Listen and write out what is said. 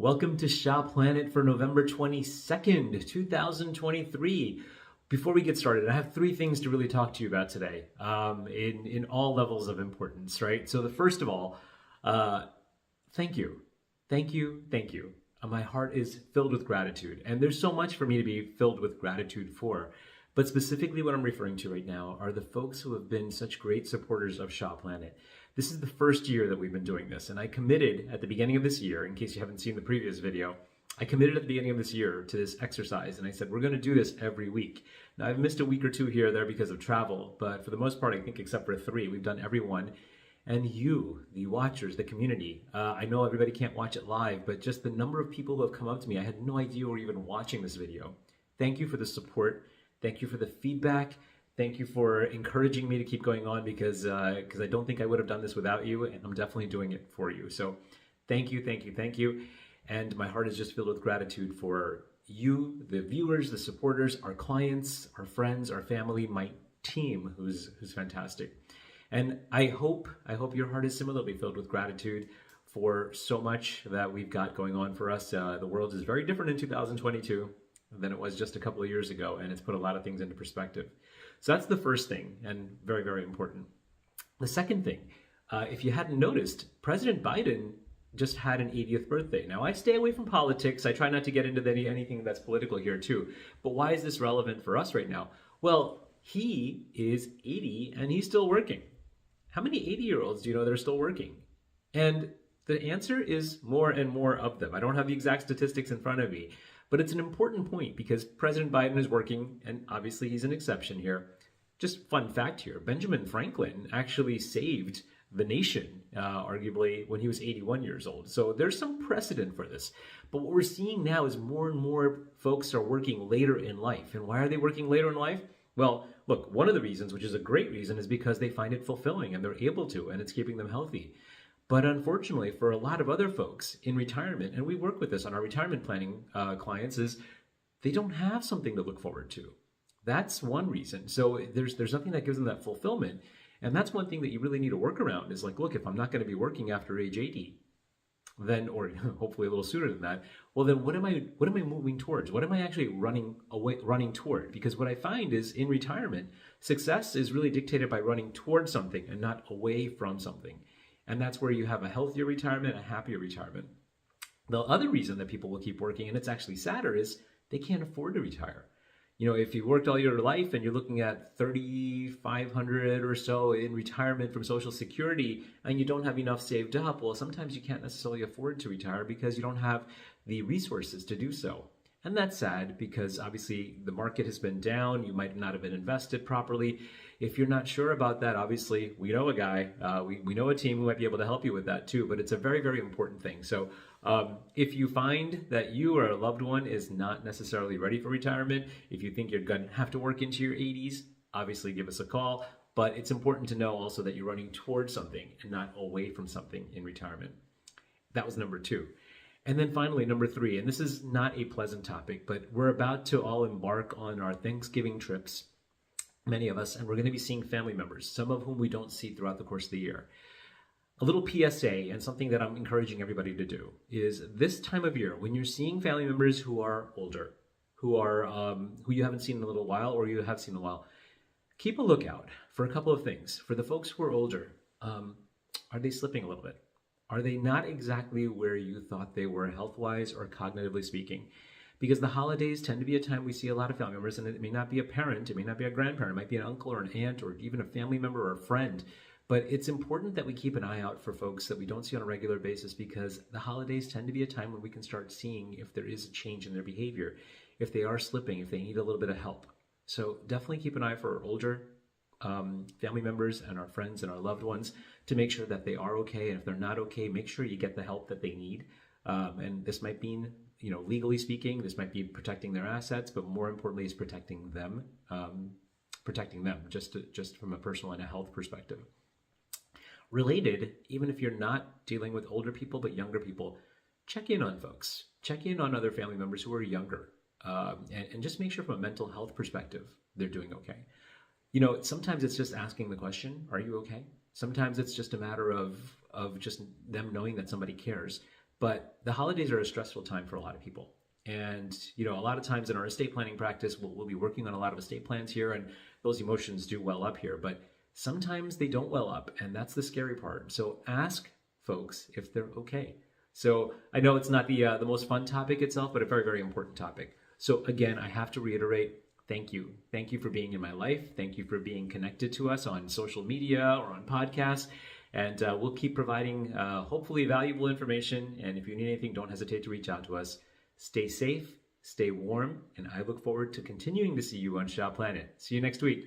Welcome to Shop Planet for November 22nd, 2023. Before we get started, I have three things to really talk to you about today in all levels of importance, right? So, the first of all, thank you. Thank you. Thank you. My heart is filled with gratitude, and there's so much for me to be filled with gratitude for. But specifically, what I'm referring to right now are the folks who have been such great supporters of Shop Planet. This is the first year that we've been doing this, and I committed at the beginning of this year, in case you haven't seen the previous video, I committed at the beginning of this year to this exercise, and I said, we're going to do this every week. Now, I've missed a week or two here or there because of travel, but for the most part, I think except for three, we've done every one. And you, the watchers, the community, I know everybody can't watch it live, but just the number of people who have come up to me, I had no idea you were even watching this video. Thank you for the support. Thank you for the feedback. Thank you for encouraging me to keep going on because I don't think I would have done this without you, and I'm definitely doing it for you. So thank you, thank you, thank you. And my heart is just filled with gratitude for you, the viewers, the supporters, our clients, our friends, our family, my team, who's fantastic. And I hope your heart is similarly filled with gratitude for so much that we've got going on for us. The world is very different in 2022 than it was just a couple of years ago, and it's put a lot of things into perspective. So that's the first thing, and very, very important. The second thing, if you hadn't noticed, President Biden just had an 80th birthday. Now, I stay away from politics. I try not to get into anything that's political here, too. But why is this relevant for us right now? Well, he is 80 and he's still working. How many 80-year-olds do you know that are still working? And the answer is more and more of them. I don't have the exact statistics in front of me, but it's an important point because President Biden is working, and obviously he's an exception here. Just fun fact here, Benjamin Franklin actually saved the nation, arguably, when he was 81 years old. So there's some precedent for this. But what we're seeing now is more and more folks are working later in life. And why are they working later in life? Well, look, one of the reasons, which is a great reason, is because they find it fulfilling and they're able to, and it's keeping them healthy. But unfortunately, for a lot of other folks in retirement, and we work with this on our retirement planning clients, is they don't have something to look forward to. That's one reason. So there's nothing that gives them that fulfillment. And that's one thing that you really need to work around is like, look, if I'm not going to be working after age 80, then, or hopefully a little sooner than that, well, then what am I moving towards? What am I actually running toward? Because what I find is in retirement, success is really dictated by running towards something and not away from something. And that's where you have a healthier retirement, a happier retirement. The other reason that people will keep working, and it's actually sadder, is they can't afford to retire. You know, if you worked all your life and you're looking at $3,500 or so in retirement from Social Security and you don't have enough saved up, well, sometimes you can't necessarily afford to retire because you don't have the resources to do so. And that's sad because obviously the market has been down. You might not have been invested properly. If you're not sure about that, obviously we know a guy, we know a team who might be able to help you with that too, but it's a very, very important thing. So if you find that you or a loved one is not necessarily ready for retirement, if you think you're going to have to work into your 80s, obviously give us a call. But it's important to know also that you're running towards something and not away from something in retirement. That was number two. And then finally, number three, and this is not a pleasant topic, but we're about to all embark on our Thanksgiving trips, many of us, and we're going to be seeing family members, some of whom we don't see throughout the course of the year. A little PSA and something that I'm encouraging everybody to do is this time of year, when you're seeing family members who are older, who you haven't seen in a little while or you have seen in a while, keep a lookout for a couple of things. For the folks who are older, are they slipping a little bit? Are they not exactly where you thought they were health-wise or cognitively speaking? Because the holidays tend to be a time we see a lot of family members, and it may not be a parent, it may not be a grandparent, it might be an uncle or an aunt or even a family member or a friend. But it's important that we keep an eye out for folks that we don't see on a regular basis because the holidays tend to be a time when we can start seeing if there is a change in their behavior, if they are slipping, if they need a little bit of help. So definitely keep an eye for our older family members and our friends and our loved ones to make sure that they are okay. And if they're not okay, make sure you get the help that they need. And this might mean, legally speaking, this might be protecting their assets, but more importantly is protecting them just from a personal and a health perspective. Related, even if you're not dealing with older people, but younger people, check in on folks. Check in on other family members who are younger. And just make sure from a mental health perspective, they're doing okay. Sometimes it's just asking the question, are you okay? Sometimes it's just a matter of just them knowing that somebody cares. But the holidays are a stressful time for a lot of people. And, a lot of times in our estate planning practice, we'll be working on a lot of estate plans here, and those emotions do well up here. But sometimes they don't well up, and that's the scary part. So ask folks if they're okay. So I know it's not the most fun topic itself, but a very, very important topic. So again, I have to reiterate, thank you. Thank you for being in my life. Thank you for being connected to us on social media or on podcasts. And we'll keep providing hopefully valuable information. And if you need anything, don't hesitate to reach out to us. Stay safe, stay warm, and I look forward to continuing to see you on Shaw Planet. See you next week.